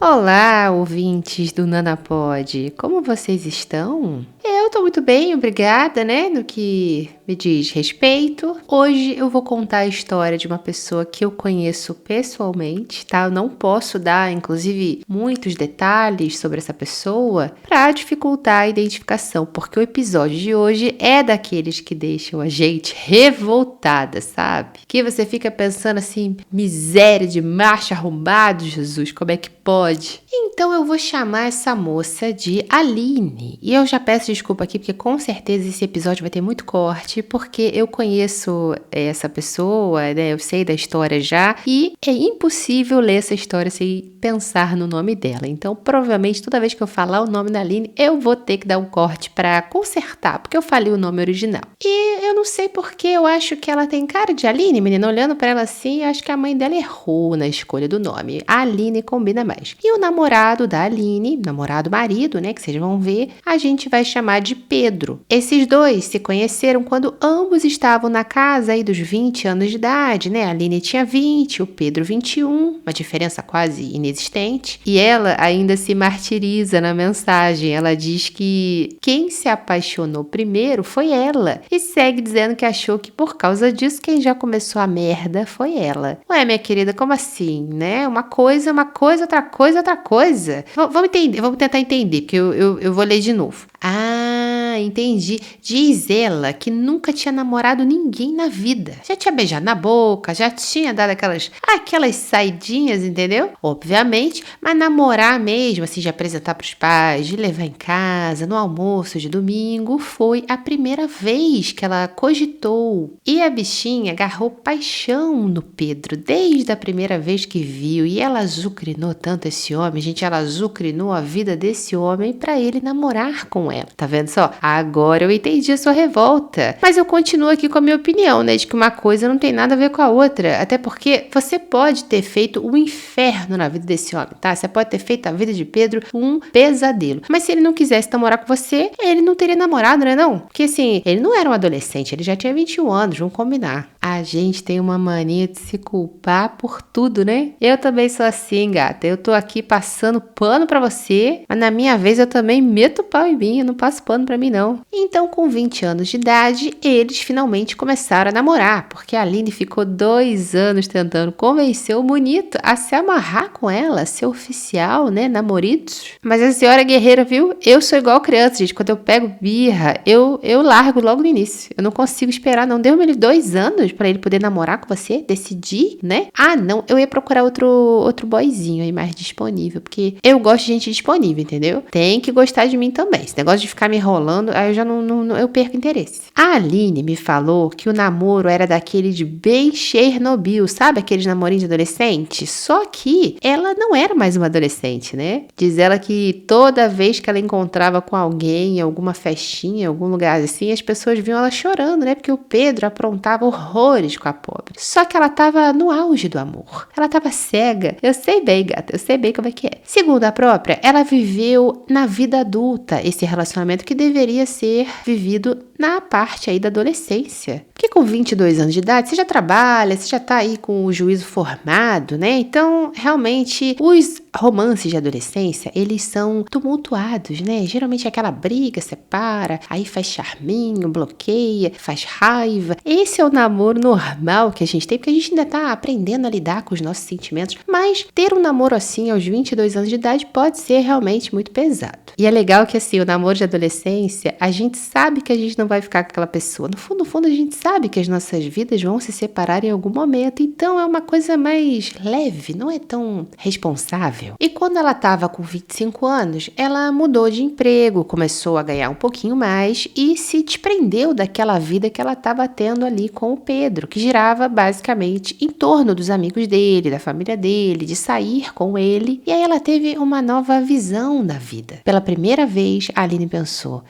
Olá, ouvintes do Nanapod, como vocês estão? Eu tô muito bem, obrigada, no que me diz respeito. Hoje eu vou contar a história de uma pessoa que eu conheço pessoalmente, tá? Eu não posso dar, inclusive, muitos detalhes sobre essa pessoa para dificultar a identificação, porque o episódio de hoje é daqueles que deixam a gente revoltada, sabe? Que você fica pensando assim, miséria de macho arrombado, Jesus, como é que pode? Então eu vou chamar essa moça de Aline. E eu já peço desculpa aqui, porque com certeza esse episódio vai ter muito corte, porque eu conheço essa pessoa, né? Eu sei da história já, e é impossível ler essa história sem pensar no nome dela. Então, provavelmente, toda vez que eu falar o nome da Aline, eu vou ter que dar um corte para consertar, porque eu falei o nome original. E eu não sei porque eu acho que ela tem cara de Aline, menina. Olhando para ela assim, eu acho que a mãe dela errou na escolha do nome. A Aline combina mais. E o namorado da Aline, namorado-marido, né, que vocês vão ver, a gente vai chamar de Pedro. Esses dois se conheceram quando ambos estavam na casa aí dos 20 anos de idade, né? A Aline tinha 20, o Pedro 21, uma diferença quase inexistente. E ela ainda se martiriza na mensagem. Ela diz que quem se apaixonou primeiro foi ela. E segue dizendo que achou que por causa disso quem já começou a merda foi ela. Ué, minha querida, como assim, né? Uma coisa, outra coisa. Vamos tentar entender, porque eu vou ler de novo. Ah, entendi. Diz ela que nunca tinha namorado ninguém na vida. Já tinha beijado na boca, já tinha dado aquelas saidinhas, entendeu? Obviamente, mas namorar mesmo, assim, de apresentar pros pais, de levar em casa, no almoço de domingo, foi a primeira vez que ela cogitou. E a bichinha agarrou paixão no Pedro, desde a primeira vez que viu, e ela azucrinou tanto esse homem, gente, ela azucrinou a vida desse homem pra ele namorar com ela. Tá vendo só? Agora eu entendi a sua revolta. Mas eu continuo aqui com a minha opinião, né? De que uma coisa não tem nada a ver com a outra. Até porque você pode ter feito um inferno na vida desse homem, tá? Você pode ter feito a vida de Pedro um pesadelo. Mas se ele não quisesse namorar com você, ele não teria namorado, né não? Porque assim, ele não era um adolescente, ele já tinha 21 anos, vamos combinar. A gente tem uma mania de se culpar por tudo, né? Eu também sou assim, gata. Eu tô aqui passando pano pra você, mas na minha vez eu também meto o pau em mim, eu não passo pano pra mim não. Então, com 20 anos de idade, eles finalmente começaram a namorar, porque a Aline ficou 2 anos tentando convencer o bonito a se amarrar com ela, ser oficial, né, namoridos. Mas a senhora é guerreira, viu? Eu sou igual criança, gente. Quando eu pego birra, eu largo logo no início. Eu não consigo esperar, não. Deu-me 2 anos pra ele poder namorar com você, decidir, né? Ah, não, eu ia procurar outro boyzinho aí mais disponível, porque eu gosto de gente disponível, entendeu? Tem que gostar de mim também. Esse negócio de ficar me enrolando, aí eu já não eu perco interesse. A Aline me falou que o namoro era daquele de bem Chernobyl, sabe? Aqueles namorinhos de adolescente? Só que ela não era mais uma adolescente, né? Diz ela que toda vez que ela encontrava com alguém em alguma festinha, em algum lugar assim, as pessoas viam ela chorando, né? Porque o Pedro aprontava horrores com a pobre. Só que ela tava no auge do amor. Ela tava cega. Eu sei bem, gata. Eu sei bem como é que é. Segundo a própria, ela viveu na vida adulta esse relacionamento que deveria ser vivido na parte aí da adolescência. Porque com 22 anos de idade, você já trabalha, você já tá aí com o juízo formado, né? Então, realmente, os romances de adolescência, eles são tumultuados, né? Geralmente é aquela briga, separa, aí faz charminho, bloqueia, faz raiva. Esse é o namoro normal que a gente tem, porque a gente ainda tá aprendendo a lidar com os nossos sentimentos. Mas ter um namoro assim aos 22 anos de idade pode ser realmente muito pesado. E é legal que assim, o namoro de adolescência, a gente sabe que a gente não vai ficar com aquela pessoa. No fundo, a gente sabe que as nossas vidas vão se separar em algum momento. Então é uma coisa mais leve, não é tão responsável. E quando ela estava com 25 anos, ela mudou de emprego, começou a ganhar um pouquinho mais e se desprendeu daquela vida que ela estava tendo ali com o Pedro, que girava basicamente em torno dos amigos dele, da família dele, de sair com ele. E aí ela teve uma nova visão da vida. Pela primeira vez, a Aline pensou,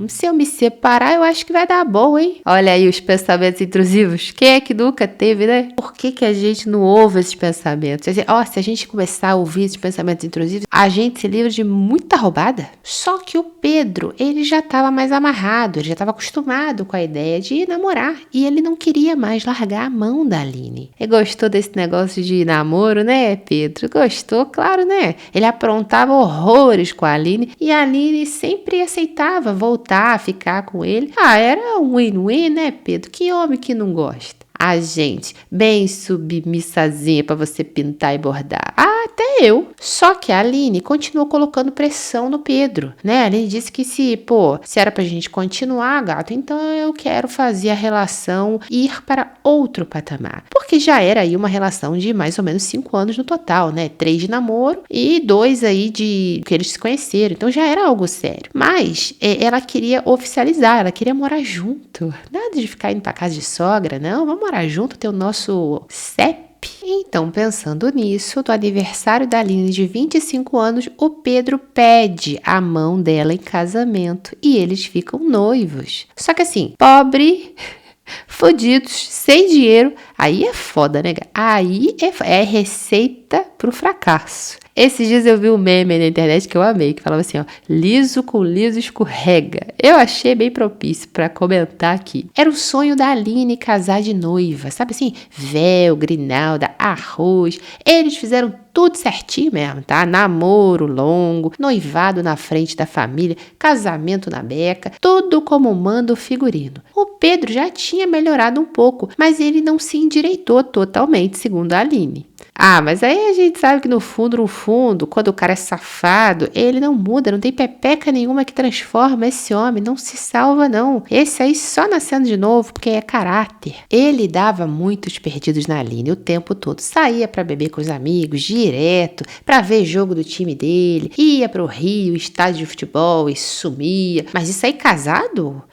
se eu me separar, eu acho que vai dar bom, hein? Olha aí os pensamentos intrusivos. Quem é que nunca teve, né? Por que a gente não ouve esses pensamentos? Quer dizer, se a gente começar a ouvir esses pensamentos intrusivos, a gente se livra de muita roubada. Só que o Pedro, ele já estava mais amarrado, ele já estava acostumado com a ideia de namorar. E ele não queria mais largar a mão da Aline. Ele gostou desse negócio de namoro, né, Pedro? Gostou, claro, né? Ele aprontava horrores com a Aline e a Aline sempre aceitava voltar a ficar com ele. Era um win-win, né, Pedro? Que homem que não gosta? A gente, bem submissazinha pra você pintar e bordar. Até eu. Só que a Aline continuou colocando pressão no Pedro, né? A Aline disse que se era pra gente continuar, gato, então eu quero fazer a relação ir para outro patamar. Porque já era aí uma relação de mais ou menos 5 anos no total, né? 3 de namoro e 2 aí de que eles se conheceram. Então já era algo sério. Mas ela queria oficializar, ela queria morar junto. Nada de ficar indo pra casa de sogra, não. Vamos morar junto, ter o nosso CEP. Então, pensando nisso, no aniversário da Aline de 25 anos, o Pedro pede a mão dela em casamento e eles ficam noivos. Só que assim, pobre, fudidos, sem dinheiro, aí é foda, né? Aí é receita pro fracasso. Esses dias eu vi um meme na internet que eu amei, que falava assim, liso com liso escorrega. Eu achei bem propício pra comentar aqui. Era o sonho da Aline casar de noiva, sabe assim? Véu, grinalda, arroz. Eles fizeram tudo certinho mesmo, tá? Namoro longo, noivado na frente da família, casamento na beca, tudo como manda o figurino. O Pedro já tinha melhorado um pouco, mas ele não se endireitou totalmente, segundo a Aline. Mas aí a gente sabe que no fundo, quando o cara é safado, ele não muda, não tem pepeca nenhuma que transforma esse homem, não se salva não. Esse aí só nascendo de novo, porque é caráter. Ele dava muitos perdidos na Aline o tempo todo, saía pra beber com os amigos, direto, pra ver jogo do time dele, ia pro Rio, estádio de futebol e sumia. Mas isso aí casado?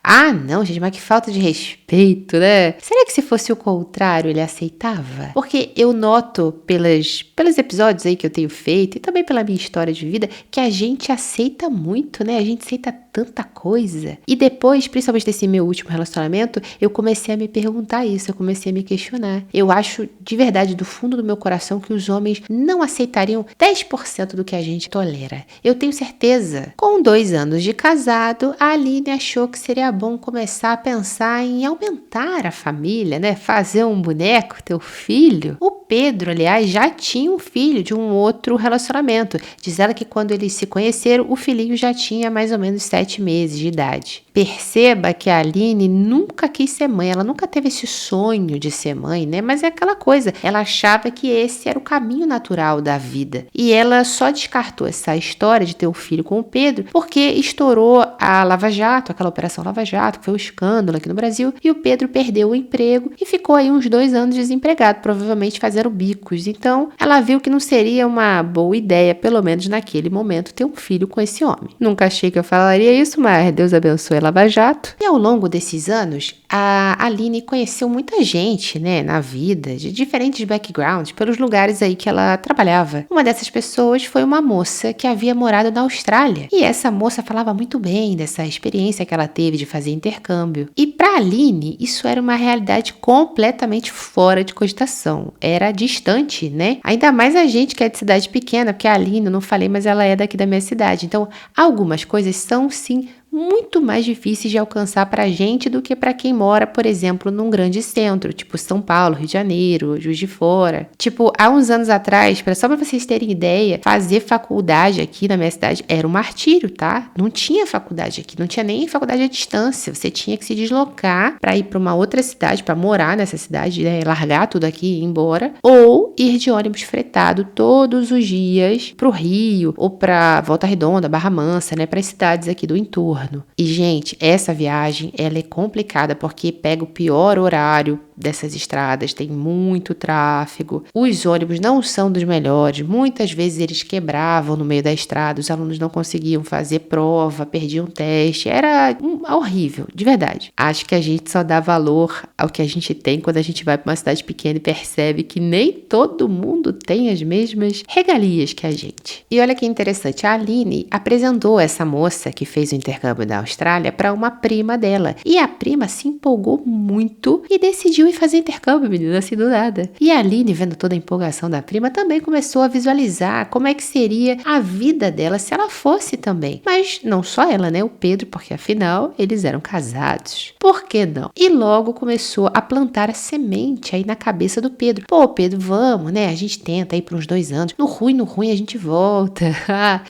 Não, gente, mas que falta de respeito, né? Será que se fosse o contrário ele aceitava? Porque eu noto pelos episódios aí que eu tenho feito e também pela minha história de vida, que a gente aceita muito, né? A gente aceita tanta coisa. E depois, principalmente desse meu último relacionamento, eu comecei a me perguntar isso, eu comecei a me questionar. Eu acho de verdade, do fundo do meu coração, que os homens não aceitariam 10% do que a gente tolera. Eu tenho certeza. Com 2 anos de casado, a Aline achou que seria bom começar a pensar em aumentar a família, né? Fazer um boneco, ter um filho. O Pedro, aliás, já tinha um filho de um outro relacionamento. Diz ela que quando eles se conheceram, o filhinho já tinha mais ou menos 7 meses de idade. Perceba que a Aline nunca quis ser mãe, ela nunca teve esse sonho de ser mãe, né? Mas é aquela coisa, ela achava que esse era o caminho natural da vida. E ela só descartou essa história de ter um filho com o Pedro porque estourou a Lava Jato, aquela operação Lava Jato, que foi um escândalo aqui no Brasil, e o Pedro perdeu o emprego e ficou aí uns 2 anos desempregado, provavelmente fazendo bicos. Então, ela viu que não seria uma boa ideia, pelo menos naquele momento, ter um filho com esse homem. Nunca achei que eu falaria isso, mas Deus abençoe a Lava Jato. E ao longo desses anos, a Aline conheceu muita gente, né, na vida, de diferentes backgrounds, pelos lugares aí que ela trabalhava. Uma dessas pessoas foi uma moça que havia morado na Austrália. E essa moça falava muito bem dessa experiência que ela teve de fazer intercâmbio. E para Aline, isso era uma realidade completamente fora de cogitação. Era distante, né? Ainda mais a gente que é de cidade pequena, porque a Aline, eu não falei, mas ela é daqui da minha cidade. Então, algumas coisas são, sim, muito mais difíceis de alcançar para a gente do que para quem mora, por exemplo, num grande centro, tipo São Paulo, Rio de Janeiro, Juiz de Fora. Tipo, há uns anos atrás, só para vocês terem ideia, fazer faculdade aqui na minha cidade era um martírio, tá? Não tinha faculdade aqui, não tinha nem faculdade à distância. Você tinha que se deslocar para ir para uma outra cidade, para morar nessa cidade, né? Largar tudo aqui e ir embora, ou ir de ônibus fretado todos os dias pro Rio ou para Volta Redonda, Barra Mansa, né? Para as cidades aqui do entorno. E, gente, essa viagem, ela é complicada porque pega o pior horário dessas estradas, tem muito tráfego, os ônibus não são dos melhores, muitas vezes eles quebravam no meio da estrada, os alunos não conseguiam fazer prova, perdiam teste, era horrível, de verdade. Acho que a gente só dá valor ao que a gente tem quando a gente vai para uma cidade pequena e percebe que nem todo mundo tem as mesmas regalias que a gente. E olha que interessante, a Aline apresentou essa moça que fez o intercâmbio intercâmbio na Austrália para uma prima dela. E a prima se empolgou muito e decidiu ir fazer intercâmbio, menina, assim do nada. E a Aline, vendo toda a empolgação da prima, também começou a visualizar como é que seria a vida dela se ela fosse também. Mas não só ela, né? O Pedro, porque afinal eles eram casados. Por que não? E logo começou a plantar a semente aí na cabeça do Pedro. Pô, Pedro, vamos, né? A gente tenta aí por uns 2 anos. No ruim a gente volta.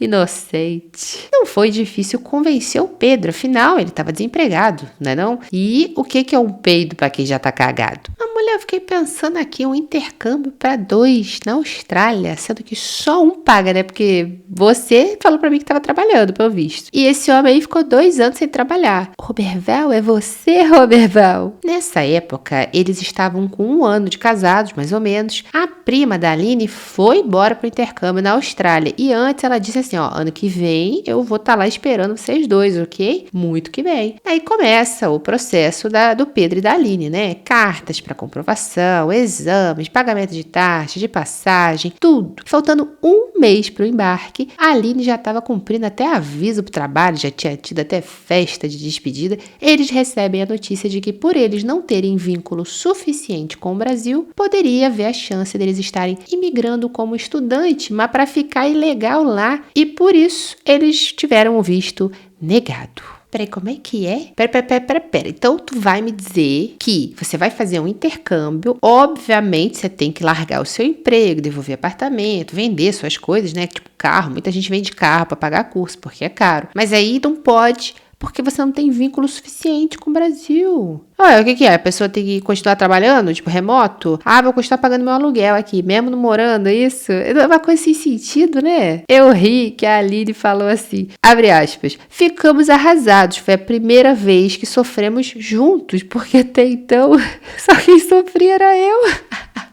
Inocente. Não foi difícil convencer o Pedro, afinal ele estava desempregado, né não? E o que é um peido para quem já tá cagado? A mulher, eu fiquei pensando aqui, um intercâmbio para 2 na Austrália, sendo que só um paga, né? Porque você falou para mim que estava trabalhando, pelo visto. E esse homem aí ficou 2 anos sem trabalhar. Roberval, é você, Roberval? Nessa época, eles estavam com 1 ano de casados, mais ou menos. A prima da Aline foi embora pro intercâmbio na Austrália. E antes ela disse assim, ó, ano que vem eu vou estar lá esperando vocês dois, ok? Muito que bem. Aí começa o processo do Pedro e da Aline, né? Cartas para comprovação, exames, pagamento de taxa, de passagem, tudo. Faltando 1 mês pro embarque, a Aline já estava cumprindo até aviso pro trabalho, já tinha tido até festa de despedida. Eles recebem a notícia de que por eles não terem vínculo suficiente com o Brasil, poderia haver a chance deles estarem imigrando como estudante, mas para ficar ilegal lá. E por isso eles tiveram o visto negado. Peraí, como é que é? Pera. Então, tu vai me dizer que você vai fazer um intercâmbio. Obviamente, você tem que largar o seu emprego, devolver apartamento, vender suas coisas, né? Tipo carro. Muita gente vende carro para pagar curso, porque é caro. Mas aí não pode, porque você não tem vínculo suficiente com o Brasil. Olha, o que é? A pessoa tem que continuar trabalhando, tipo, remoto? Ah, vou continuar pagando meu aluguel aqui, mesmo não morando, é isso? É uma coisa sem sentido, né? Eu ri que a Aline falou assim, abre aspas, ficamos arrasados, foi a primeira vez que sofremos juntos, porque até então só quem sofria era eu.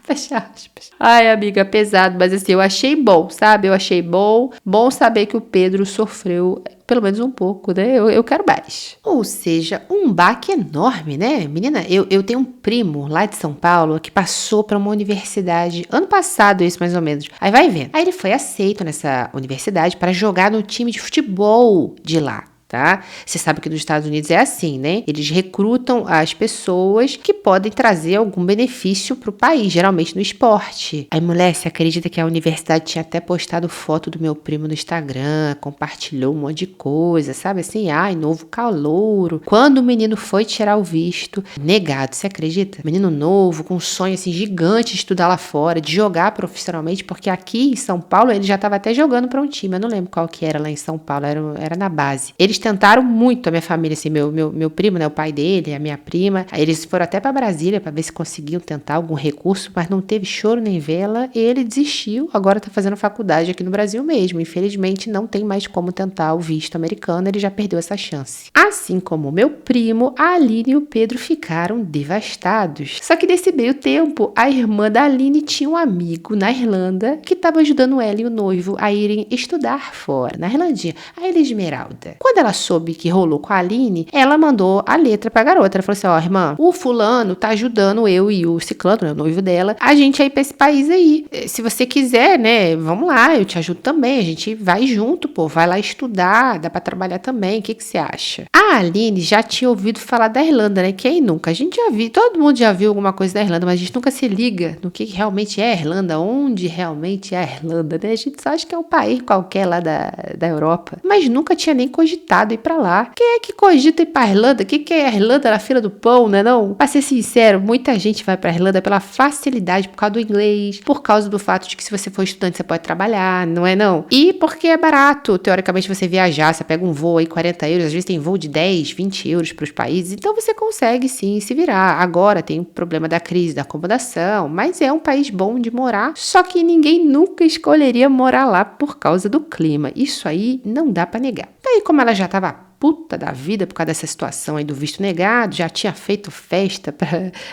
Fecha aspas. Ai, amiga, pesado, mas assim, eu achei bom, sabe? Eu achei bom saber que o Pedro sofreu pelo menos um pouco, né? Eu quero mais. Ou seja, um baque enorme, né? Menina, eu tenho um primo lá de São Paulo que passou para uma universidade, ano passado isso mais ou menos. Aí vai vendo. Aí ele foi aceito nessa universidade para jogar no time de futebol de lá. Tá? Você sabe que nos Estados Unidos é assim, né? Eles recrutam as pessoas que podem trazer algum benefício pro país, geralmente no esporte. Aí, mulher, você acredita que a universidade tinha até postado foto do meu primo no Instagram, compartilhou um monte de coisa, sabe? Assim, ai, novo calouro. Quando o menino foi tirar o visto, negado, você acredita? Menino novo, com um sonho assim gigante de estudar lá fora, de jogar profissionalmente, porque aqui em São Paulo ele já estava até jogando para um time, eu não lembro qual que era lá em São Paulo, era na base. Eles tentaram muito, a minha família, assim, meu primo, né, o pai dele, a minha prima, aí eles foram até para Brasília para ver se conseguiam tentar algum recurso, mas não teve choro nem vela, e ele desistiu, agora tá fazendo faculdade aqui no Brasil mesmo, infelizmente não tem mais como tentar o visto americano, ele já perdeu essa chance. Assim como o meu primo, a Aline e o Pedro ficaram devastados. Só que nesse meio tempo, a irmã da Aline tinha um amigo na Irlanda que estava ajudando ela e o noivo a irem estudar fora, na Irlandinha, a Ilha Esmeralda. Quando ela soube que rolou com a Aline, ela mandou a letra pra garota. Ela falou assim, ó, irmã, o fulano tá ajudando eu e o ciclano, né, o noivo dela, a gente aí pra esse país aí. Se você quiser, né, vamos lá, eu te ajudo também, a gente vai junto, pô, vai lá estudar, dá pra trabalhar também, o que você acha? A Aline já tinha ouvido falar da Irlanda, né, quem nunca? A gente já viu, todo mundo já viu alguma coisa da Irlanda, mas a gente nunca se liga no que realmente é a Irlanda, onde realmente é a Irlanda, né? A gente só acha que é um país qualquer lá da Europa, mas nunca tinha nem cogitado ir pra lá. Quem é que cogita ir pra Irlanda? O que é a Irlanda na fila do pão, né não? Pra ser sincero, muita gente vai pra Irlanda pela facilidade, por causa do inglês, por causa do fato de que se você for estudante você pode trabalhar, não é não? E porque é barato, teoricamente você viajar, você pega um voo aí 40 euros, às vezes tem voo de 10, 20 euros pros países, então você consegue sim se virar. Agora tem o problema da crise da acomodação, mas é um país bom de morar, só que ninguém nunca escolheria morar lá por causa do clima. Isso aí não dá pra negar. Daí, como ela já estava puta da vida por causa dessa situação aí do visto negado, já tinha feito festa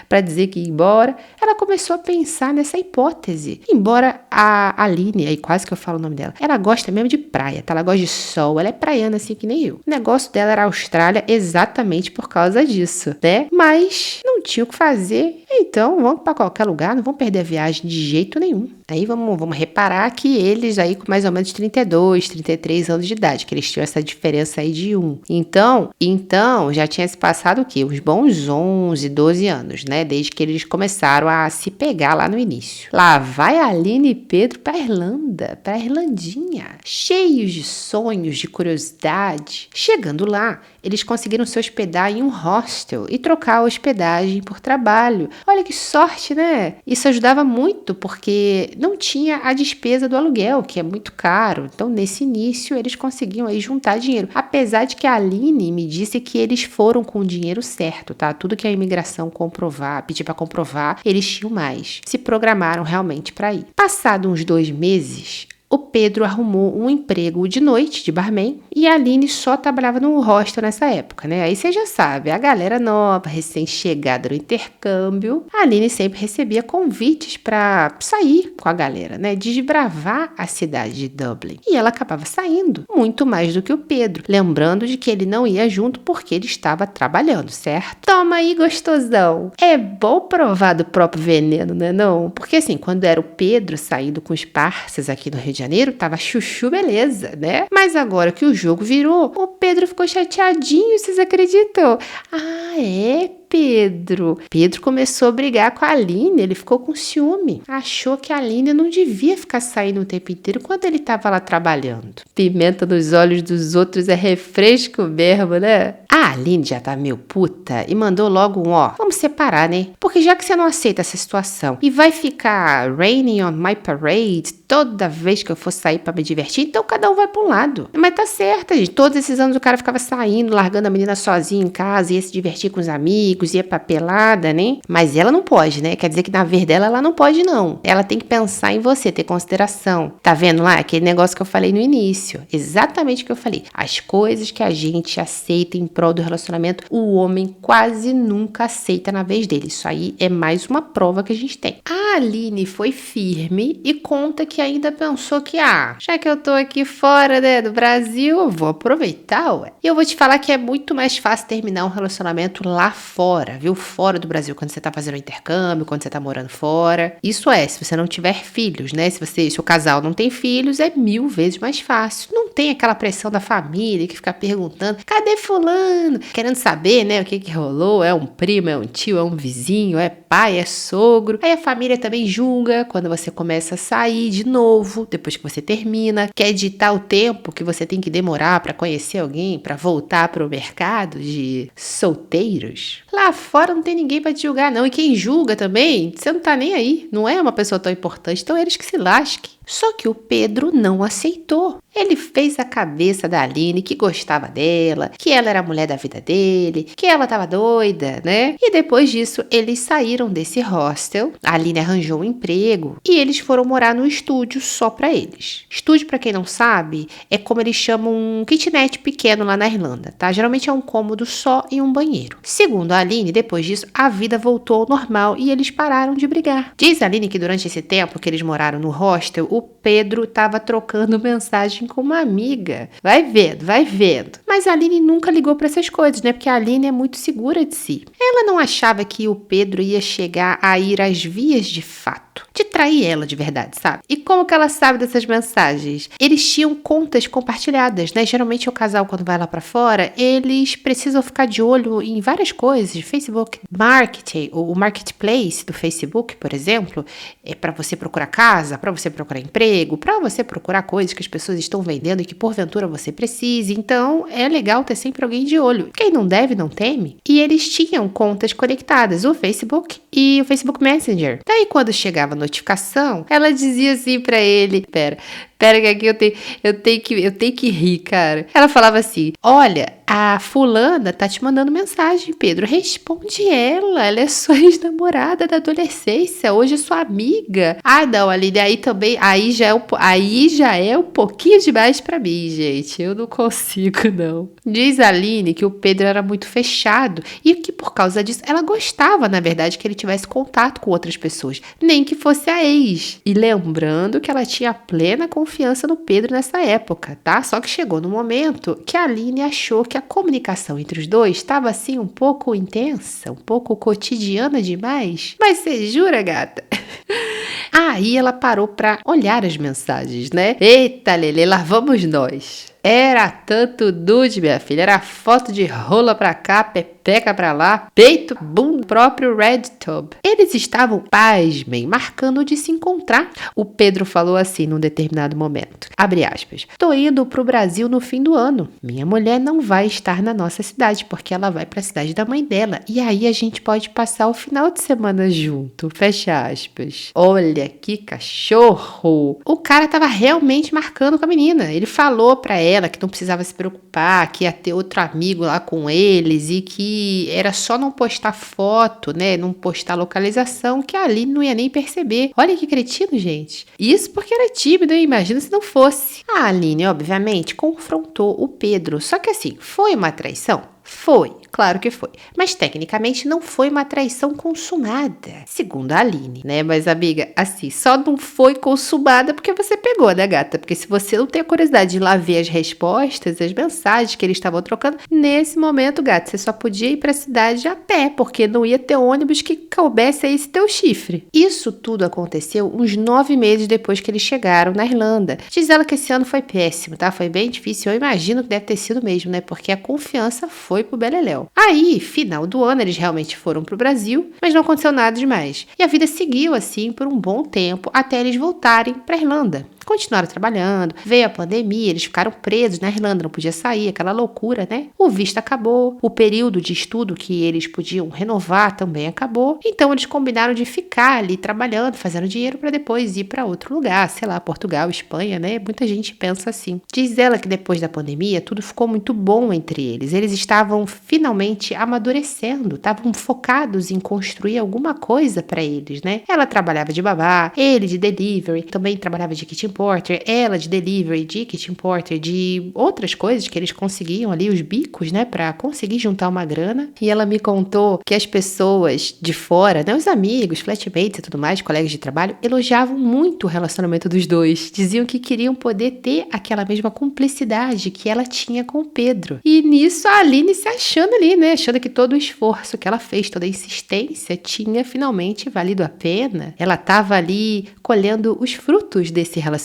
para dizer que ia embora, ela começou a pensar nessa hipótese. Embora a Aline, aí quase que eu falo o nome dela, ela gosta mesmo de praia, tá? Ela gosta de sol, ela é praiana assim que nem eu. O negócio dela era a Austrália exatamente por causa disso, né? Mas não tinham o que fazer, então vamos para qualquer lugar, não vão perder a viagem de jeito nenhum. Aí vamos reparar que eles aí com mais ou menos 32, 33 anos de idade, que eles tinham essa diferença aí de 1. Então já tinha se passado o quê? Uns bons 11, 12 anos, né? Desde que eles começaram a se pegar lá no início. Lá vai a Aline e Pedro pra Irlanda, pra Irlandinha, cheios de sonhos, de curiosidade. Chegando lá, eles conseguiram se hospedar em um hostel e trocar a hospedagem por trabalho. Olha que sorte, né? Isso ajudava muito porque não tinha a despesa do aluguel, que é muito caro. Então, nesse início, eles conseguiam aí juntar dinheiro. Apesar de que a Aline me disse que eles foram com o dinheiro certo, tá? Tudo que a imigração pedir para comprovar, eles tinham mais. Se programaram realmente para ir. Passado uns 2 meses, o Pedro arrumou um emprego de noite, de barman, e a Aline só trabalhava no hostel nessa época, né? Aí você já sabe, a galera nova, recém-chegada no intercâmbio, a Aline sempre recebia convites para sair com a galera, né? Desbravar a cidade de Dublin. E ela acabava saindo, muito mais do que o Pedro, lembrando de que ele não ia junto porque ele estava trabalhando, certo? Toma aí, gostosão! É bom provar do próprio veneno, né não? Porque assim, quando era o Pedro saindo com os parceiros aqui no Rio de Janeiro, tava chuchu beleza, né? Mas agora que o jogo virou, o Pedro ficou chateadinho, vocês acreditam? Ah, é, Pedro. Pedro começou a brigar com a Aline, ele ficou com ciúme. Achou que a Aline não devia ficar saindo o tempo inteiro enquanto ele tava lá trabalhando. Pimenta nos olhos dos outros é refresco mesmo, né? A Aline já tá meio puta e mandou logo vamos separar, né? Porque já que você não aceita essa situação e vai ficar raining on my parade toda vez que eu for sair pra me divertir, então cada um vai pra um lado. Mas tá certa, gente. Todos esses anos o cara ficava saindo, largando a menina sozinha em casa, ia se divertir com os amigos, ia pra pelada, né? Mas ela não pode, né? Quer dizer que na vez dela, ela não pode, não. Ela tem que pensar em você, ter consideração. Tá vendo lá? Aquele negócio que eu falei no início. Exatamente o que eu falei. As coisas que a gente aceita em prol do relacionamento, o homem quase nunca aceita na vez dele. Isso aí é mais uma prova que a gente tem. A Aline foi firme e conta que ainda pensou que, já que eu tô aqui fora, né, do Brasil, eu vou aproveitar, ué. E eu vou te falar que é muito mais fácil terminar um relacionamento lá fora, viu? Fora do Brasil, quando você tá fazendo um intercâmbio, quando você tá morando fora. Isso se você não tiver filhos, né? Se o casal não tem filhos, é 1000 vezes mais fácil. Não tem aquela pressão da família que fica perguntando, cadê fulano? Querendo saber, né, o que rolou, é um primo, é um tio, é um vizinho, é pai, é sogro. Aí a família também julga quando você começa a sair de novo, depois que você termina, quer ditar o tempo que você tem que demorar para conhecer alguém, para voltar pro mercado de solteiros. Lá fora não tem ninguém para te julgar não, e quem julga também, você não tá nem aí, não é uma pessoa tão importante, então eles que se lasquem. Só que o Pedro não aceitou. Ele fez a cabeça da Aline que gostava dela, que ela era a mulher da vida dele, que ela tava doida, né? E depois disso, eles saíram desse hostel, a Aline arranjou um emprego e eles foram morar num estúdio só pra eles. Estúdio, pra quem não sabe, é como eles chamam um kitnet pequeno lá na Irlanda, tá? Geralmente é um cômodo só e um banheiro. Segundo a Aline, depois disso, a vida voltou ao normal e eles pararam de brigar. Diz a Aline que durante esse tempo que eles moraram no hostel, o Pedro estava trocando mensagem com uma amiga. Vai vendo, vai vendo. Mas a Aline nunca ligou para essas coisas, né? Porque a Aline é muito segura de si. Ela não achava que o Pedro ia chegar a ir às vias de fato, de trair ela de verdade, sabe? E como que ela sabe dessas mensagens? Eles tinham contas compartilhadas, né? Geralmente o casal, quando vai lá pra fora, eles precisam ficar de olho em várias coisas. Facebook Marketing, o Marketplace do Facebook, por exemplo, é para você procurar casa, para você procurar emprego, para você procurar coisas que as pessoas estão vendendo e que porventura você precise. Então, é legal ter sempre alguém de olho. Quem não deve, não teme. E eles tinham contas conectadas, o Facebook e o Facebook Messenger. Daí, quando chegava a notificação, ela dizia assim pra ele, pera que aqui eu tenho que rir, cara. Ela falava assim, olha, a fulana tá te mandando mensagem, Pedro, responde ela é sua ex-namorada da adolescência, hoje é sua amiga. Ah, não, Aline, aí já é um pouquinho demais pra mim, gente, eu não consigo, não. Diz a Aline que o Pedro era muito fechado e que por causa disso ela gostava, na verdade, que ele tivesse contato com outras pessoas, nem que fosse fosse a ex. E lembrando que ela tinha plena confiança no Pedro nessa época, tá? Só que chegou no momento que a Aline achou que a comunicação entre os dois estava assim um pouco intensa, um pouco cotidiana demais. Mas você jura, gata? Aí ela parou pra olhar as mensagens, né? Eita, Lelê, lá vamos nós. Era tanto nude, minha filha. Era foto de rola pra cá, pepeca pra lá, peito, bunda, próprio RedTube. Eles estavam, pasmem, marcando de se encontrar. O Pedro falou assim num determinado momento. Abre aspas. Tô indo pro Brasil no fim do ano. Minha mulher não vai estar na nossa cidade, porque ela vai pra cidade da mãe dela. E aí a gente pode passar o final de semana junto. Fecha aspas. Olha que cachorro. O cara tava realmente marcando com a menina. Ele falou pra ela que não precisava se preocupar, que ia ter outro amigo lá com eles e que era só não postar foto, né, não postar localização, que a Aline não ia nem perceber. Olha que cretino, gente. Isso porque era tímido, hein? Imagina se não fosse. A Aline, obviamente, confrontou o Pedro, só que assim, foi uma traição? Foi, claro que foi. Mas tecnicamente não foi uma traição consumada, segundo a Aline, né? Mas amiga, assim, só não foi consumada porque você pegou, né, gata? Porque se você não tem a curiosidade de ir lá ver as respostas, as mensagens que eles estavam trocando, nesse momento, gata, você só podia ir pra cidade a pé, porque não ia ter ônibus que coubesse a esse teu chifre. Isso tudo aconteceu uns 9 meses depois que eles chegaram na Irlanda. Diz ela que esse ano foi péssimo, tá? Foi bem difícil. Eu imagino que deve ter sido mesmo, né? Porque a confiança foi pro beleléu. Aí, final do ano, eles realmente foram pro Brasil, mas não aconteceu nada demais. E a vida seguiu assim por um bom tempo até eles voltarem pra Irlanda. Continuaram trabalhando, veio a pandemia, eles ficaram presos na Irlanda, não podia sair, aquela loucura, né? O visto acabou, o período de estudo que eles podiam renovar também acabou, então eles combinaram de ficar ali trabalhando, fazendo dinheiro para depois ir para outro lugar, sei lá, Portugal, Espanha, né? Muita gente pensa assim. Diz ela que depois da pandemia tudo ficou muito bom entre eles estavam finalmente amadurecendo, estavam focados em construir alguma coisa para eles, né? Ela trabalhava de babá, ele de delivery, também trabalhava de kitchen porter, ela de delivery, de kitchen porter, de outras coisas que eles conseguiam ali, os bicos, né, pra conseguir juntar uma grana. E ela me contou que as pessoas de fora, né, os amigos, flatmates e tudo mais, colegas de trabalho, elogiavam muito o relacionamento dos dois. Diziam que queriam poder ter aquela mesma cumplicidade que ela tinha com o Pedro. E nisso a Aline se achando ali, né, achando que todo o esforço que ela fez, toda a insistência tinha finalmente valido a pena. Ela tava ali colhendo os frutos desse relacionamento.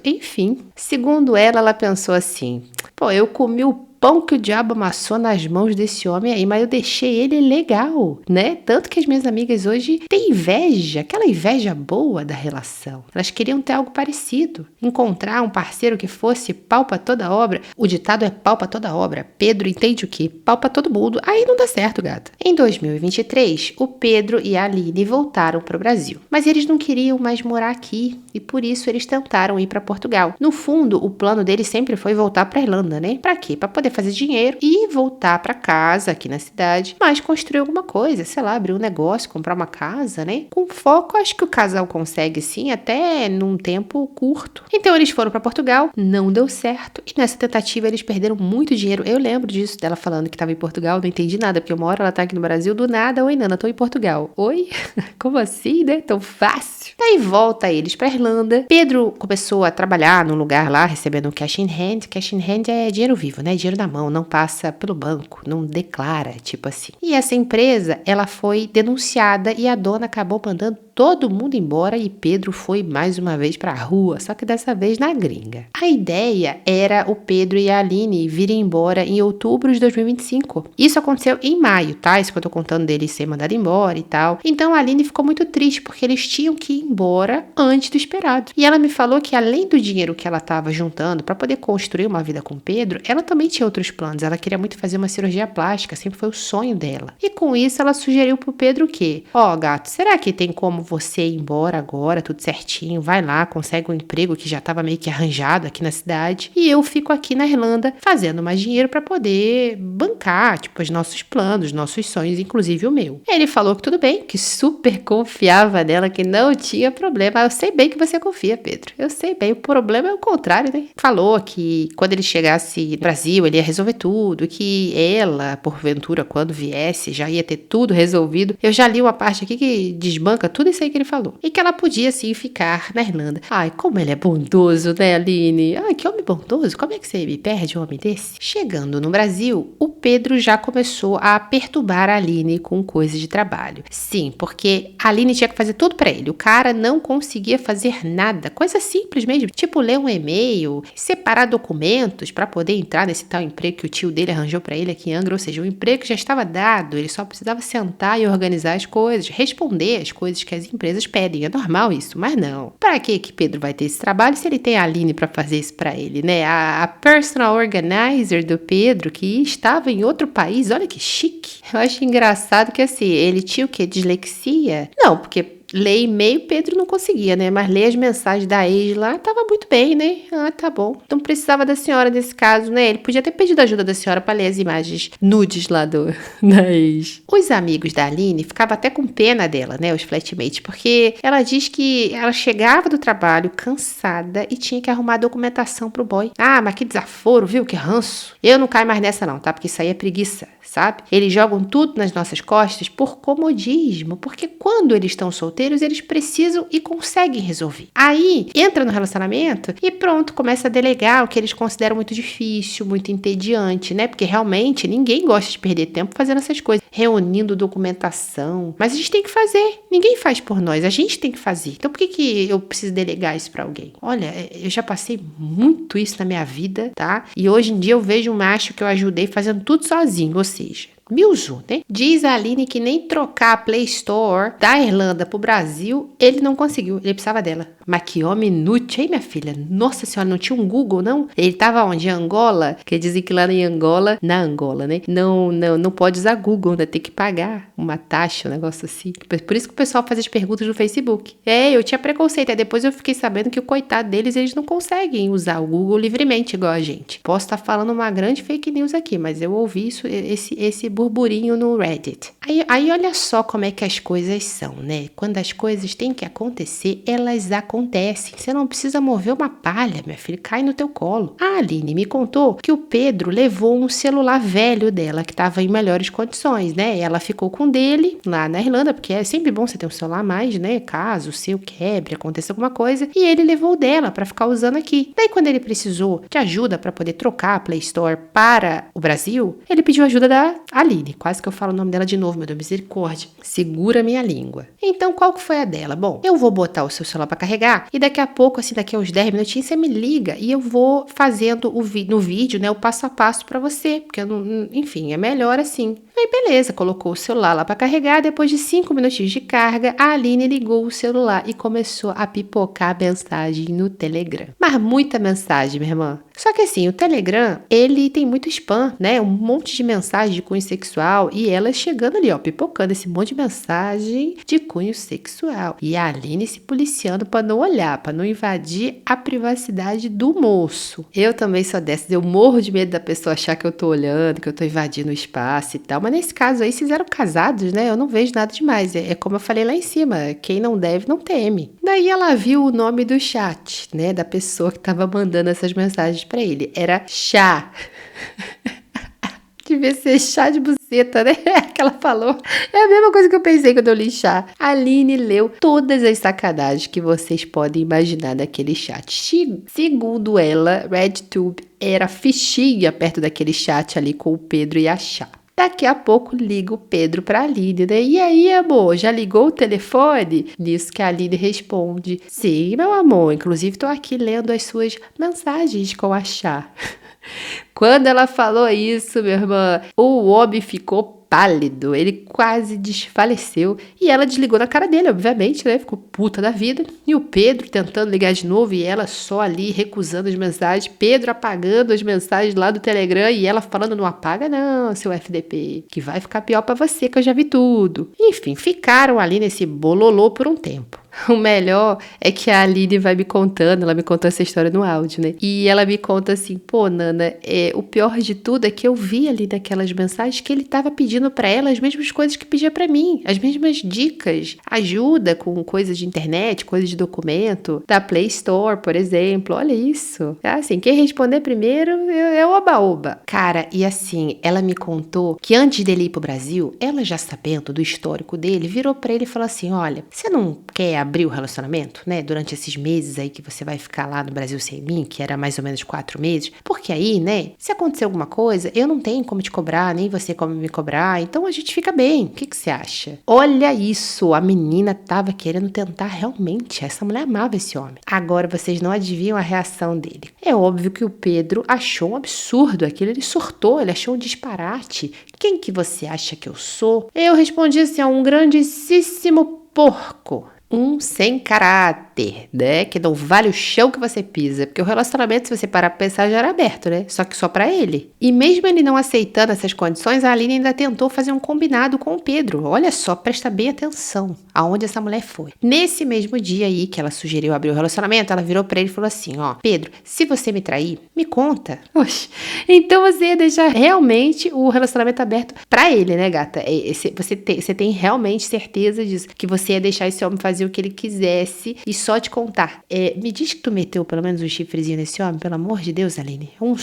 Enfim, segundo ela pensou assim, pô, eu comi o pão que o diabo amassou nas mãos desse homem aí, mas eu deixei ele legal, né? Tanto que as minhas amigas hoje têm inveja, aquela inveja boa da relação. Elas queriam ter algo parecido, encontrar um parceiro que fosse pau pra toda obra. O ditado é pau pra toda obra. Pedro entende o quê? Pau pra todo mundo. Aí não dá certo, gata. Em 2023, o Pedro e a Aline voltaram pro Brasil, mas eles não queriam mais morar aqui e por isso eles tentaram ir pra Portugal. No fundo, o plano deles sempre foi voltar pra Irlanda, né? Pra quê? Pra poder fazer dinheiro e voltar para casa aqui na cidade, mas construir alguma coisa, sei lá, abrir um negócio, comprar uma casa, né? Com foco, acho que o casal consegue sim, até num tempo curto. Então eles foram para Portugal, não deu certo e nessa tentativa eles perderam muito dinheiro. Eu lembro disso, dela falando que estava em Portugal, não entendi nada, porque uma hora ela tá aqui no Brasil, do nada, oi Nana, tô em Portugal. Oi? Como assim, né? Tão fácil. Daí volta eles pra Irlanda. Pedro começou a trabalhar num lugar lá, recebendo cash in hand. Cash in hand é dinheiro vivo, né? Dinheiro na mão, não passa pelo banco, não declara, tipo assim. E essa empresa, ela foi denunciada e a dona acabou mandando todo mundo embora e Pedro foi mais uma vez pra rua, só que dessa vez na gringa. A ideia era o Pedro e a Aline virem embora em outubro de 2025. Isso aconteceu em maio, tá? Isso que eu tô contando deles ser mandado embora e tal. Então a Aline ficou muito triste porque eles tinham que ir embora antes do esperado. E ela me falou que além do dinheiro que ela tava juntando pra poder construir uma vida com o Pedro, ela também tinha outros planos. Ela queria muito fazer uma cirurgia plástica, sempre foi o sonho dela. E com isso ela sugeriu pro Pedro o quê? Ó, gato, será que tem como você ir embora agora, tudo certinho, vai lá, consegue um emprego que já estava meio que arranjado aqui na cidade e eu fico aqui na Irlanda fazendo mais dinheiro para poder bancar, tipo, os nossos planos, nossos sonhos, inclusive o meu. Ele falou que tudo bem, que super confiava nela, que não tinha problema. Eu sei bem que você confia, Pedro. Eu sei bem, o problema é o contrário, né? Falou que quando ele chegasse no Brasil, ele ia resolver tudo, que ela, porventura, quando viesse, já ia ter tudo resolvido. Eu já li uma parte aqui que desbanca tudo isso isso aí que ele falou. E que ela podia, sim, ficar na Irlanda. Ai, como ele é bondoso, né, Aline? Ai, que homem bondoso. Como é que você me perde um homem desse? Chegando no Brasil, o Pedro já começou a perturbar a Aline com coisas de trabalho. Sim, porque a Aline tinha que fazer tudo pra ele. O cara não conseguia fazer nada. Coisa simples mesmo, tipo ler um e-mail, separar documentos pra poder entrar nesse tal emprego que o tio dele arranjou pra ele aqui em Angra. Ou seja, o emprego já estava dado, ele só precisava sentar e organizar as coisas, responder as coisas que as empresas pedem. É normal isso, mas não. Pra que Pedro vai ter esse trabalho se ele tem a Aline pra fazer isso pra ele, né? A personal organizer do Pedro, que estava em outro país, olha que chique. Eu acho engraçado que assim, ele tinha o quê? Dislexia? Não, porque ler e-mail, Pedro não conseguia, né? Mas ler as mensagens da ex lá, tava muito bem, né? Ah, tá bom. Não precisava da senhora nesse caso, né? Ele podia ter pedido ajuda da senhora pra ler as imagens nudes lá da ex. Os amigos da Aline ficavam até com pena dela, né? Os flatmates, porque ela diz que ela chegava do trabalho cansada e tinha que arrumar documentação pro boy. Ah, mas que desaforo, viu? Que ranço. Eu não caio mais nessa não, tá? Porque isso aí é preguiça, sabe? Eles jogam tudo nas nossas costas por comodismo, porque quando eles estão solteiros, eles precisam e conseguem resolver. Aí, entra no relacionamento e pronto, começa a delegar o que eles consideram muito difícil, muito entediante, né? Porque realmente ninguém gosta de perder tempo fazendo essas coisas, reunindo documentação. Mas a gente tem que fazer. Ninguém faz por nós, a gente tem que fazer. Então, por que eu preciso delegar isso pra alguém? Olha, eu já passei muito isso na minha vida, tá? E hoje em dia eu vejo um macho que eu ajudei fazendo tudo sozinho, ou seja, Milzu, né? Diz a Aline que nem trocar a Play Store da Irlanda pro Brasil, ele não conseguiu, ele precisava dela. Mas que homem inútil, hein, minha filha? Nossa senhora, não tinha um Google, não? Ele tava onde? Em Angola? Quer dizer que lá em Angola, na Angola, né? Não pode usar Google, né? Tem que pagar uma taxa, um negócio assim. Por isso que o pessoal faz as perguntas no Facebook. Eu tinha preconceito, aí depois eu fiquei sabendo que o coitado deles, eles não conseguem usar o Google livremente igual a gente. Posso estar falando uma grande fake news aqui, mas eu ouvi isso, esse burburinho no Reddit. Aí olha só como é que as coisas são, né? Quando as coisas têm que acontecer, elas acontecem. Você não precisa mover uma palha, minha filha, cai no teu colo. A Aline me contou que o Pedro levou um celular velho dela, que estava em melhores condições, né? Ela ficou com dele lá na Irlanda, porque é sempre bom você ter um celular a mais, né? Caso o seu quebre, aconteça alguma coisa. E ele levou o dela para ficar usando aqui. Daí, quando ele precisou de ajuda para poder trocar a Play Store para o Brasil, ele pediu ajuda da Aline. Quase que eu falo o nome dela de novo, meu Deus, misericórdia. Segura minha língua. Então, qual que foi a dela? Bom, eu vou botar o seu celular para carregar e daqui a pouco, assim, daqui a uns 10 minutinhos, você me liga e eu vou fazendo no vídeo, né, o passo a passo para você, porque, enfim, é melhor assim. Aí, beleza, colocou o celular lá para carregar, depois de 5 minutinhos de carga, a Aline ligou o celular e começou a pipocar mensagem no Telegram. Mas muita mensagem, minha irmã. Só que assim, o Telegram, ele tem muito spam, né? Um monte de mensagem de cunho sexual e ela chegando ali, ó, pipocando esse monte de mensagem de cunho sexual. E a Aline se policiando para não olhar, para não invadir a privacidade do moço. Eu também sou dessas, eu morro de medo da pessoa achar que eu tô olhando, que eu tô invadindo o espaço e tal. Mas nesse caso aí, vocês eram casados, né? Eu não vejo nada demais. É como eu falei lá em cima, quem não deve, não teme. Daí ela viu o nome do chat, né? Da pessoa que tava mandando essas mensagens pra ele. Era chá. Devia ser chá de buceta, né? Que ela falou. É a mesma coisa que eu pensei quando eu li chá. A Aline leu todas as sacanagens que vocês podem imaginar daquele chat. Segundo ela, RedTube era fichinha perto daquele chat ali com o Pedro e a Chá. Daqui a pouco liga o Pedro pra Aline, né? E aí, amor, já ligou o telefone? Nisso que a Aline responde: sim, meu amor, inclusive tô aqui lendo as suas mensagens com a Chá. Quando ela falou isso, minha irmã, o homem ficou pálido, ele quase desfaleceu e ela desligou na cara dele, obviamente, né? Ficou puta da vida. E o Pedro tentando ligar de novo e ela só ali recusando as mensagens, Pedro apagando as mensagens lá do Telegram e ela falando: não apaga não, seu FDP, que vai ficar pior pra você, que eu já vi tudo. Enfim, ficaram ali nesse bololô por um tempo. O melhor é que a Aline vai me contando, ela me contou essa história no áudio, né? E ela me conta assim, pô, Nana, o pior de tudo é que eu vi ali naquelas mensagens que ele tava pedindo pra ela as mesmas coisas que pedia pra mim, as mesmas dicas, ajuda com coisas de internet, coisas de documento, da Play Store, por exemplo, olha isso. Assim, quem responder primeiro é o oba-oba. Cara, e assim, ela me contou que antes dele ir pro Brasil, ela já sabendo do histórico dele, virou pra ele e falou assim, olha, você não quer abrir o relacionamento, né? Durante esses meses aí que você vai ficar lá no Brasil sem mim, que era mais ou menos 4 meses, porque aí, né? Se acontecer alguma coisa, eu não tenho como te cobrar, nem você como me cobrar, então a gente fica bem. O que você acha? Olha isso, a menina tava querendo tentar realmente. Essa mulher amava esse homem. Agora vocês não adivinham a reação dele. É óbvio que o Pedro achou um absurdo aquilo, ele surtou, ele achou um disparate. Quem que você acha que eu sou? Eu respondi assim, um grandíssimo porco. Um sem caráter, né? Que não vale o chão que você pisa. Porque o relacionamento, se você parar pra pensar, já era aberto, né? Só que só pra ele. E mesmo ele não aceitando essas condições, a Aline ainda tentou fazer um combinado com o Pedro. Olha só, presta bem atenção aonde essa mulher foi. Nesse mesmo dia aí que ela sugeriu abrir o relacionamento, ela virou pra ele e falou assim, ó, Pedro, se você me trair, me conta. Oxe, então você ia deixar realmente o relacionamento aberto pra ele, né, gata? Você tem realmente certeza disso, que você ia deixar esse homem fazer o que ele quisesse e só te contar. Me diz que tu meteu pelo menos um chifrezinho nesse homem, pelo amor de Deus, Aline. Um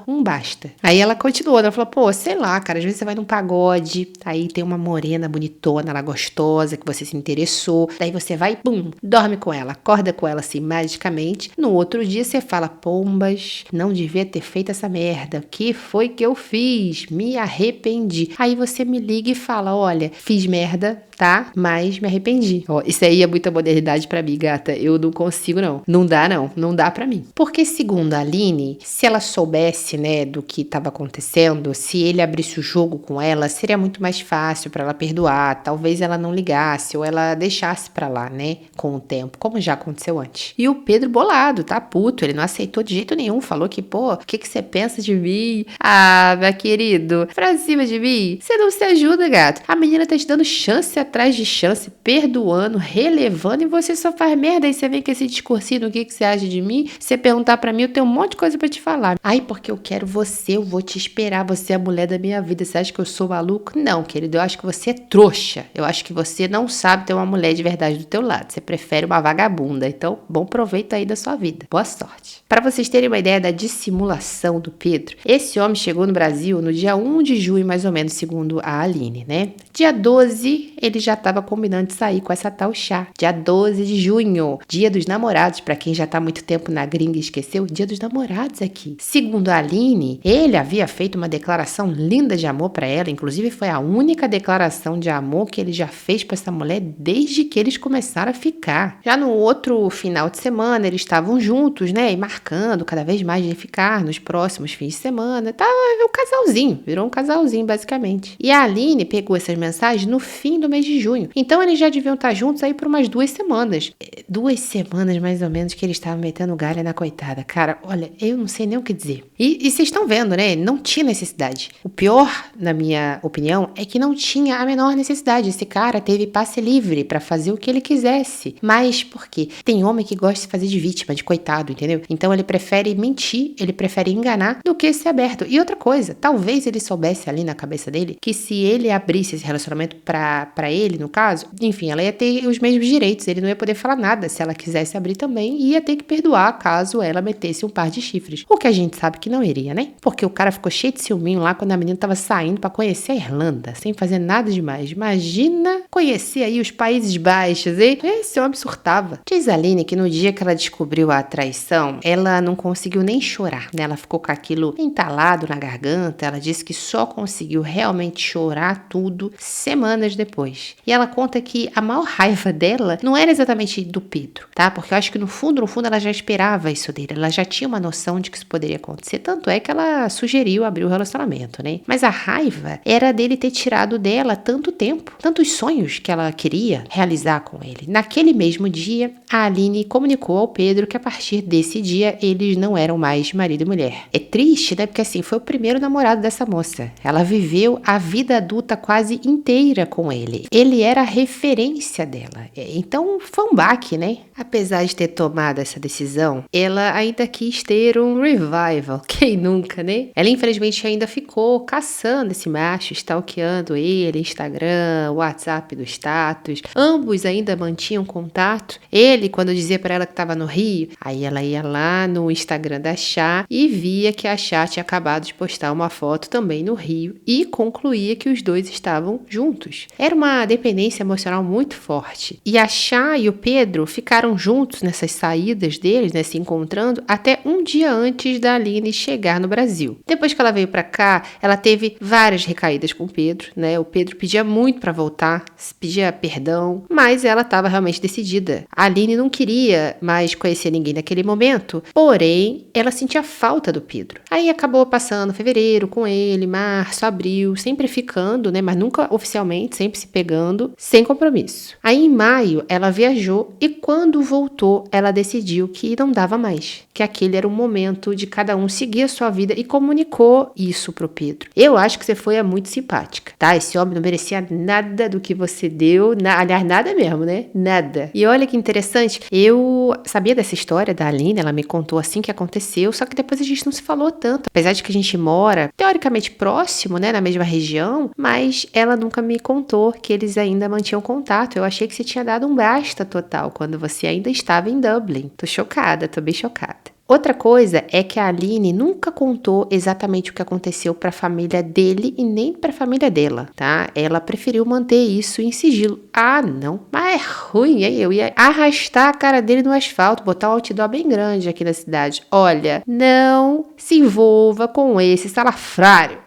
um basta. Aí ela continuou, ela falou, pô, sei lá, cara, às vezes você vai num pagode, aí tem uma morena bonitona, ela gostosa, que você se interessou, daí você vai, pum, dorme com ela, acorda com ela assim, magicamente. No outro dia você fala, pombas, não devia ter feito essa merda. O que foi que eu fiz? Me arrependi. Aí você me liga e fala, olha, fiz merda, tá? Mas me arrependi. Ó, isso aí é muita modernidade pra mim, gata. Eu não consigo, não. Não dá, não. Não dá pra mim. Porque, segundo a Aline, se ela soubesse, né, do que tava acontecendo, se ele abrisse o jogo com ela, seria muito mais fácil pra ela perdoar. Talvez ela não ligasse ou ela deixasse pra lá, né, com o tempo, como já aconteceu antes. E o Pedro bolado, tá puto. Ele não aceitou de jeito nenhum. Falou que, pô, o que você pensa de mim? Ah, meu querido, pra cima de mim, você não se ajuda, gato. A menina tá te dando chance atrás de chance, perdoando, relevando, e você só faz merda. Aí você vem com esse discursinho do que você acha de mim. Você perguntar pra mim, eu tenho um monte de coisa pra te falar. Ai, porque eu quero você, eu vou te esperar, você é a mulher da minha vida. Você acha que eu sou maluco? Não, querido, eu acho que você é trouxa. Eu acho que você não sabe ter uma mulher de verdade do teu lado. Você prefere uma vagabunda. Então, bom proveito aí da sua vida. Boa sorte. Para vocês terem uma ideia da dissimulação do Pedro, esse homem chegou no Brasil no dia 1 de junho, mais ou menos, segundo a Aline, né? Dia 12, ele já estava combinando de sair com essa tal Chá. Dia 12 de junho, dia dos namorados. Para quem já tá há muito tempo na gringa e esqueceu, dia dos namorados aqui. Segundo a Aline, ele havia feito uma declaração linda de amor para ela. Inclusive, foi a única declaração de amor que ele já fez para essa mulher desde que eles começaram a ficar. Já no outro final de semana, eles estavam juntos, né? E marcando cada vez mais de ficar nos próximos fins de semana. Tava um casalzinho, virou um casalzinho, basicamente. E a Aline pegou essas mensagens no fim do mês de junho. Então, eles já deviam estar juntos aí por umas 2 semanas. 2 semanas, mais ou menos, que eles estavam metendo galha na coitada. Cara, olha, eu não sei nem o que dizer. E vocês estão vendo, né? Não tinha necessidade. O pior, na minha opinião, é que não tinha a menor necessidade. Esse cara teve passe livre pra fazer o que ele quisesse. Mas por quê? Tem homem que gosta de se fazer de vítima, de coitado, entendeu? Então, ele prefere mentir, ele prefere enganar do que ser aberto. E outra coisa, talvez ele soubesse ali na cabeça dele que se ele abrisse esse relacionamento pra ele, no caso, enfim, ela ia ter os mesmos direitos, ele não ia poder falar nada se ela quisesse abrir também, e ia ter que perdoar caso ela metesse um par de chifres. O que a gente sabe que não iria, né? Porque o cara ficou cheio de ciúminho lá quando a menina tava saindo pra conhecer a Irlanda, sem fazer nada demais. Imagina conhecer aí os Países Baixos, hein? Esse homem surtava. Diz a Aline que no dia que ela descobriu a traição, ela não conseguiu nem chorar, né? Ela ficou com aquilo entalado na garganta, ela disse que só conseguiu realmente chorar tudo semanas depois. E ela conta que a maior raiva dela não era exatamente do Pedro, tá? Porque eu acho que no fundo, ela já esperava isso dele. Ela já tinha uma noção de que isso poderia acontecer. Tanto é que ela sugeriu abrir o relacionamento, né? Mas a raiva era dele ter tirado dela tanto tempo, tantos sonhos que ela queria realizar com ele. Naquele mesmo dia, a Aline comunicou ao Pedro que a partir desse dia eles não eram mais marido e mulher. É triste, né? Porque assim, foi o primeiro namorado dessa moça. Ela viveu a vida adulta quase inteira com ele. ele era a referência dela. Então foi um baque, né? Apesar de ter tomado essa decisão, ela ainda quis ter um revival. Quem nunca, né? Ela infelizmente ainda ficou caçando esse macho, stalkeando ele, Instagram, WhatsApp do status. Ambos ainda mantinham contato. Ele, quando dizia para ela que estava no Rio, aí ela ia lá no Instagram da Chá e via que a Chá tinha acabado de postar uma foto também no Rio e concluía que os dois estavam juntos. Era uma dependência emocional muito forte. E a Chá e o Pedro ficaram juntos nessas saídas deles, né, se encontrando, até um dia antes da Aline chegar no Brasil. Depois que ela veio pra cá, ela teve várias recaídas com o Pedro, né? O Pedro pedia muito pra voltar, pedia perdão, mas ela estava realmente decidida. A Aline não queria mais conhecer ninguém naquele momento, porém, ela sentia falta do Pedro. Aí acabou passando fevereiro com ele, março, abril, sempre ficando, né? Mas nunca oficialmente, sempre se pegando, sem compromisso. Aí em maio, ela viajou e quando voltou, ela decidiu que não dava mais, que aquele era o momento de cada um seguir a sua vida e comunicou isso pro Pedro. Eu acho que você foi muito simpática, tá? Esse homem não merecia nada do que você deu, aliás, nada mesmo, né? Nada. E olha que interessante, eu sabia dessa história da Aline, ela me contou assim que aconteceu, só que depois a gente não se falou tanto. Apesar de que a gente mora teoricamente próximo, né, na mesma região, mas ela nunca me contou que eles ainda mantinham contato. Eu achei que você tinha dado um basta total quando você ainda estava em Dublin. Tô chocada, tô bem chocada. Outra coisa é que a Aline nunca contou exatamente o que aconteceu para a família dele e nem para a família dela, tá? Ela preferiu manter isso em sigilo. Ah, não. Mas é ruim, hein? Eu ia arrastar a cara dele no asfalto, botar um outdoor bem grande aqui na cidade. Olha, não se envolva com esse salafrário.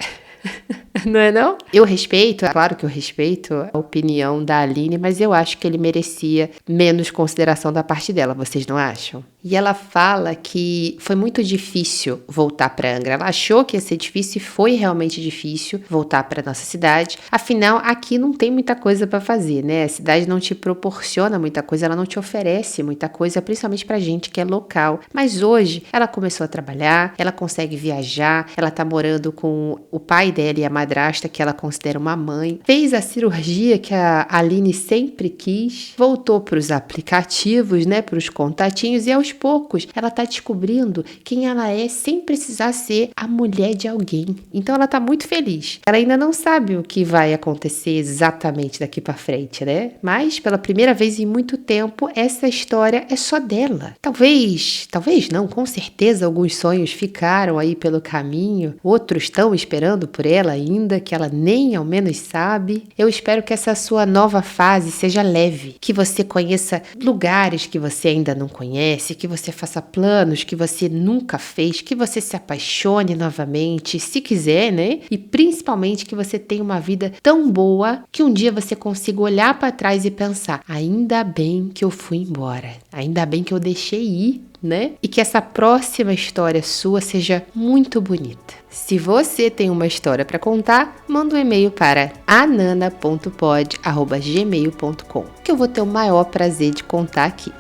Não é não? Eu respeito, é claro que eu respeito a opinião da Aline, mas eu acho que ele merecia menos consideração da parte dela, vocês não acham? E ela fala que foi muito difícil voltar para Angra. Ela achou que ia ser difícil e foi realmente difícil voltar para nossa cidade. Afinal, aqui não tem muita coisa para fazer, né? A cidade não te proporciona muita coisa, ela não te oferece muita coisa, principalmente pra gente que é local. Mas hoje ela começou a trabalhar, ela consegue viajar, ela tá morando com o pai dela e a madrasta, que ela considera uma mãe. Fez a cirurgia que a Aline sempre quis, voltou pros aplicativos, né, pros contatinhos e aos poucos ela tá descobrindo quem ela é sem precisar ser a mulher de alguém. Então ela tá muito feliz. Ela ainda não sabe o que vai acontecer exatamente daqui pra frente, né? Mas pela primeira vez em muito tempo, essa história é só dela. Talvez não, com certeza alguns sonhos ficaram aí pelo caminho, outros estão esperando por ela ainda, que ela nem ao menos sabe. Eu espero que essa sua nova fase seja leve, que você conheça lugares que você ainda não conhece, que você faça planos que você nunca fez, que você se apaixone novamente, se quiser, né? E principalmente que você tenha uma vida tão boa que um dia você consiga olhar para trás e pensar: ainda bem que eu fui embora, ainda bem que eu deixei ir, né? E que essa próxima história sua seja muito bonita. Se você tem uma história para contar, manda um e-mail para anana.pod@gmail.com, que eu vou ter o maior prazer de contar aqui.